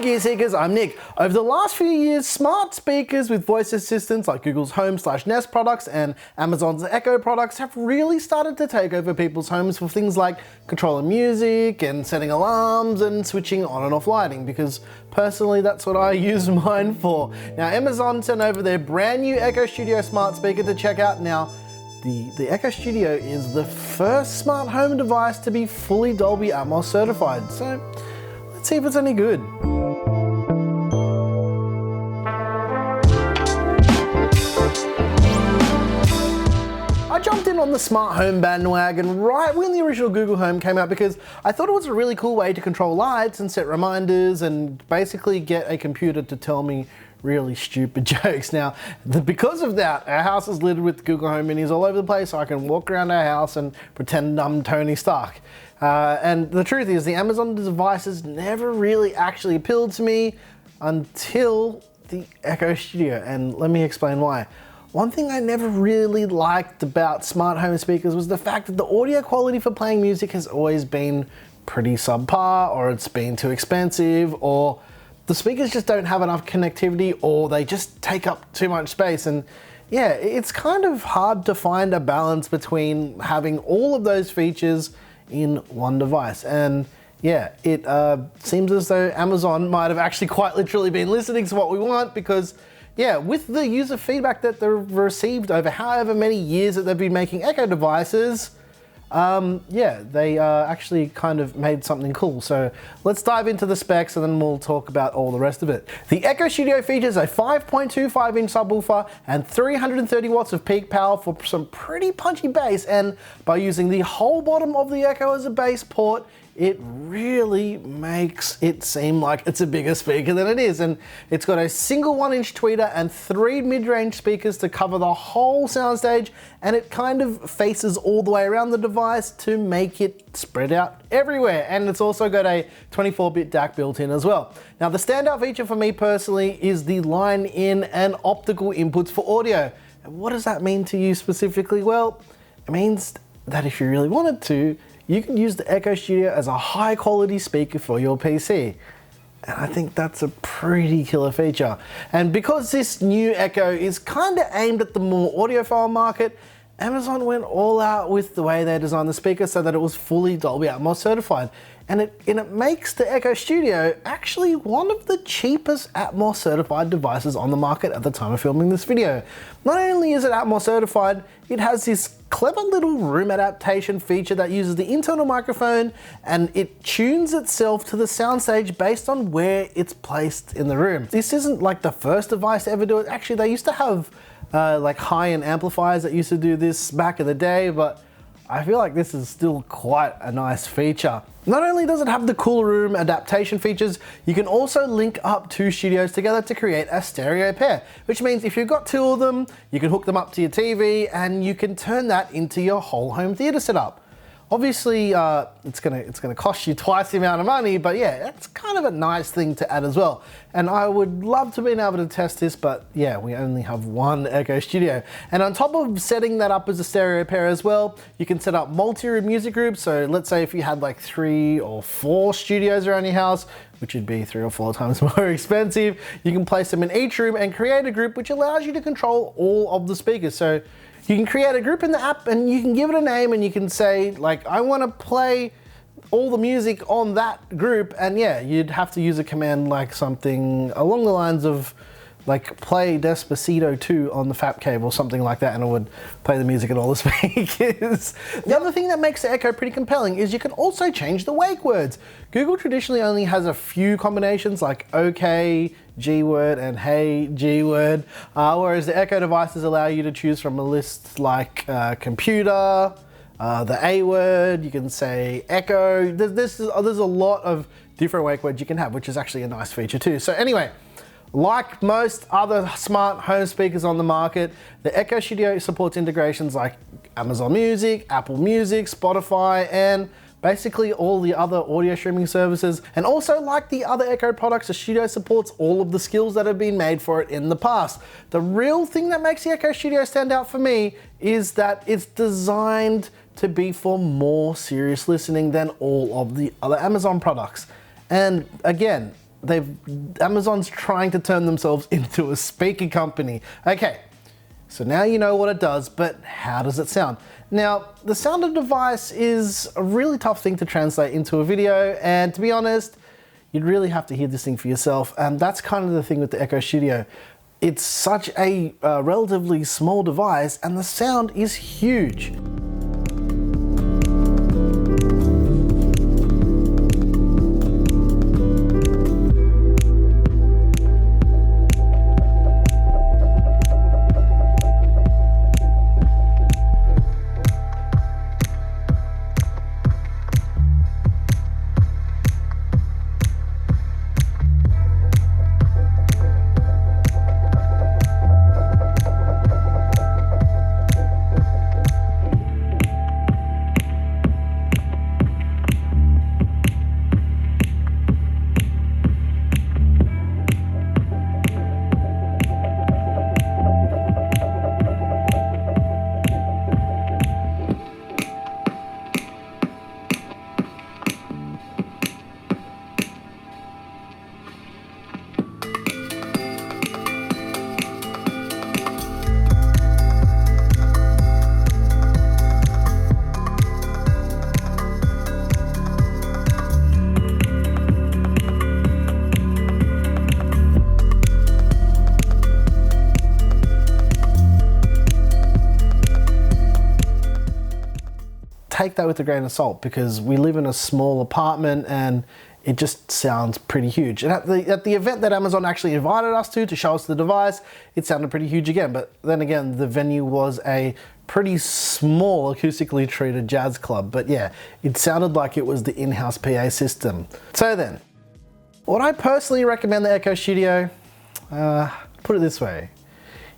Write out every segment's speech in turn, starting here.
Gear Seekers, I'm Nick. Over the last few years, smart speakers with voice assistants like Google's Home/Nest products and Amazon's Echo products have really started to take over people's homes for things like controlling music and setting alarms and switching on and off lighting, because personally that's what I use mine for. Now, Amazon sent over their brand new Echo Studio smart speaker to check out. Now, the Echo Studio is the first smart home device to be fully Dolby Atmos certified, so let's see if it's any good. I jumped in on the smart home bandwagon right when the original Google Home came out because I thought it was a really cool way to control lights and set reminders and basically get a computer to tell me really stupid jokes. Now, because of that, our house is littered with Google Home Minis all over the place, so I can walk around our house and pretend I'm Tony Stark. And the truth is, the Amazon devices never really actually appealed to me until the Echo Studio, and let me explain why. One thing I never really liked about smart home speakers was the fact that the audio quality for playing music has always been pretty subpar, or it's been too expensive, or the speakers just don't have enough connectivity, or they just take up too much space. And yeah, it's kind of hard to find a balance between having all of those features in one device. And yeah, it seems as though Amazon might have actually quite literally been listening to what we want, because yeah, with the user feedback that they've received over however many years that they've been making Echo devices, yeah, they actually kind of made something cool. So let's dive into the specs and then we'll talk about all the rest of it. The Echo Studio features a 5.25-inch subwoofer and 330 watts of peak power for some pretty punchy bass, and by using the whole bottom of the Echo as a bass port, it really makes it seem like it's a bigger speaker than it is. And it's got a single 1-inch tweeter and 3 mid-range speakers to cover the whole soundstage, and it kind of faces all the way around the device to make it spread out everywhere. And it's also got a 24-bit DAC built in as well. Now, the standout feature for me personally is the line-in and optical inputs for audio. And what does that mean to you specifically? Well, it means that if you really wanted to, you can use the Echo Studio as a high quality speaker for your PC. And I think that's a pretty killer feature. And because this new Echo is kind of aimed at the more audiophile market, Amazon went all out with the way they designed the speaker so that it was fully Dolby Atmos certified. And it makes the Echo Studio actually one of the cheapest Atmos certified devices on the market at the time of filming this video. Not only is it Atmos certified, it has this clever little room adaptation feature that uses the internal microphone, and it tunes itself to the soundstage based on where it's placed in the room. This isn't like the first device to ever do it. Actually, they used to have like high-end amplifiers that used to do this back in the day, but I feel like this is still quite a nice feature. Not only does it have the cool room adaptation features, you can also link up 2 studios together to create a stereo pair, which means if you've got 2 of them, you can hook them up to your TV and you can turn that into your whole home theater setup. Obviously, it's gonna cost you twice the amount of money, but yeah, it's kind of a nice thing to add as well. And I would love to be able to test this, but yeah, we only have one Echo Studio. And on top of setting that up as a stereo pair as well, you can set up multi-room music groups. So let's say if you had like 3 or 4 studios around your house, which would be 3 or 4 times more expensive, you can place them in each room and create a group which allows you to control all of the speakers. So you can create a group in the app and you can give it a name and you can say, like, I want to play all the music on that group. And yeah, you'd have to use a command like something along the lines of like play Despacito 2 on the FAP cable, something like that, and it would play the music at all the speakers. The other thing that makes the Echo pretty compelling is you can also change the wake words. Google traditionally only has a few combinations like OK, G word, and Hey, G word, whereas the Echo devices allow you to choose from a list like computer, the A word, you can say echo. There's a lot of different wake words you can have, which is actually a nice feature too. So anyway, like most other smart home speakers on the market, the Echo Studio supports integrations like Amazon Music, Apple Music, Spotify, and basically all the other audio streaming services. And also, like the other Echo products, the Studio supports all of the skills that have been made for it in the past. The real thing that makes the Echo Studio stand out for me is that it's designed to be for more serious listening than all of the other Amazon products. And again, Amazon's trying to turn themselves into a speaker company. Okay, so now you know what it does, but how does it sound? Now, the sound of the device is a really tough thing to translate into a video, and to be honest, you'd really have to hear this thing for yourself, and that's kind of the thing with the Echo Studio. It's such a relatively small device, and the sound is huge. Take that with a grain of salt, because we live in a small apartment and it just sounds pretty huge. And at the event that Amazon actually invited us to show us the device, it sounded pretty huge again. But then again, the venue was a pretty small acoustically treated jazz club. But yeah, it sounded like it was the in-house PA system. So then, would I personally recommend the Echo Studio? Put it this way.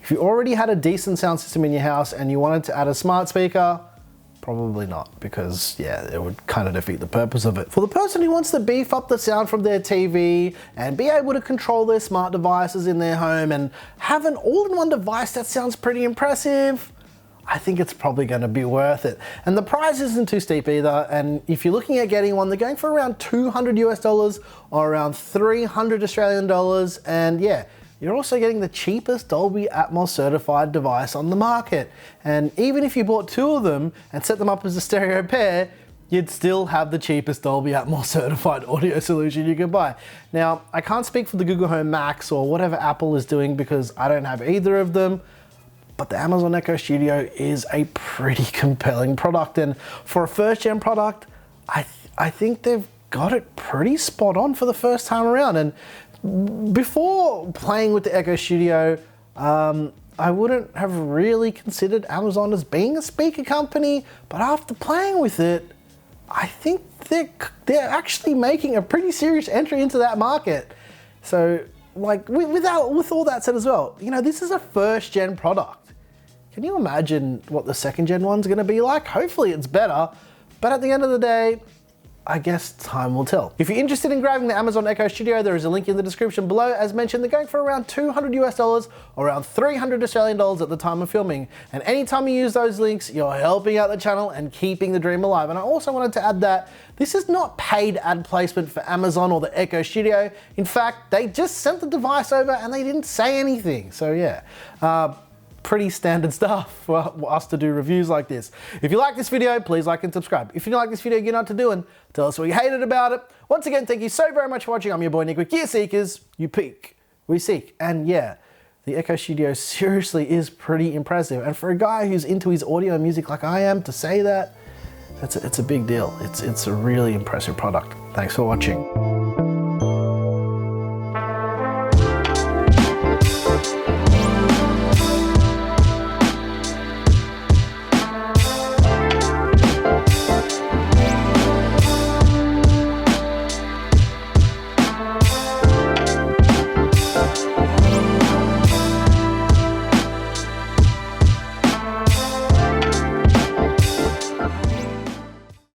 If you already had a decent sound system in your house and you wanted to add a smart speaker, probably not, because yeah, it would kind of defeat the purpose of it. For the person who wants to beef up the sound from their TV and be able to control their smart devices in their home and have an all-in-one device that sounds pretty impressive, I think it's probably going to be worth it. And the price isn't too steep either, and if you're looking at getting one, they're going for around $200 US or around 300 Australian dollars, and yeah, you're also getting the cheapest Dolby Atmos certified device on the market. And even if you bought two of them and set them up as a stereo pair, you'd still have the cheapest Dolby Atmos certified audio solution you can buy. Now, I can't speak for the Google Home Max or whatever Apple is doing because I don't have either of them, but the Amazon Echo Studio is a pretty compelling product. And for a first gen product, I think they've got it pretty spot on for the first time around. And before playing with the Echo Studio, I wouldn't have really considered Amazon as being a speaker company, but after playing with it, I think they're actually making a pretty serious entry into that market. So, like, with all that said as well, you know, this is a first gen product. Can you imagine what the second gen one's gonna be like? Hopefully it's better, but at the end of the day, I guess time will tell. If you're interested in grabbing the Amazon Echo Studio, there is a link in the description below. As mentioned, they're going for around $200 US or around 300 Australian dollars at the time of filming. And anytime you use those links, you're helping out the channel and keeping the dream alive. And I also wanted to add that this is not paid ad placement for Amazon or the Echo Studio. In fact, they just sent the device over and they didn't say anything. So yeah. Pretty standard stuff for us to do reviews like this. If you like this video, please like and subscribe. If you don't like this video, you know what to do, and tell us what you hated about it. Once again, thank you so very much for watching. I'm your boy Nick with Gear Seekers. You peek, we seek. And yeah, the Echo Studio seriously is pretty impressive. And for a guy who's into his audio and music like I am, to say that, it's a big deal. It's a really impressive product. Thanks for watching.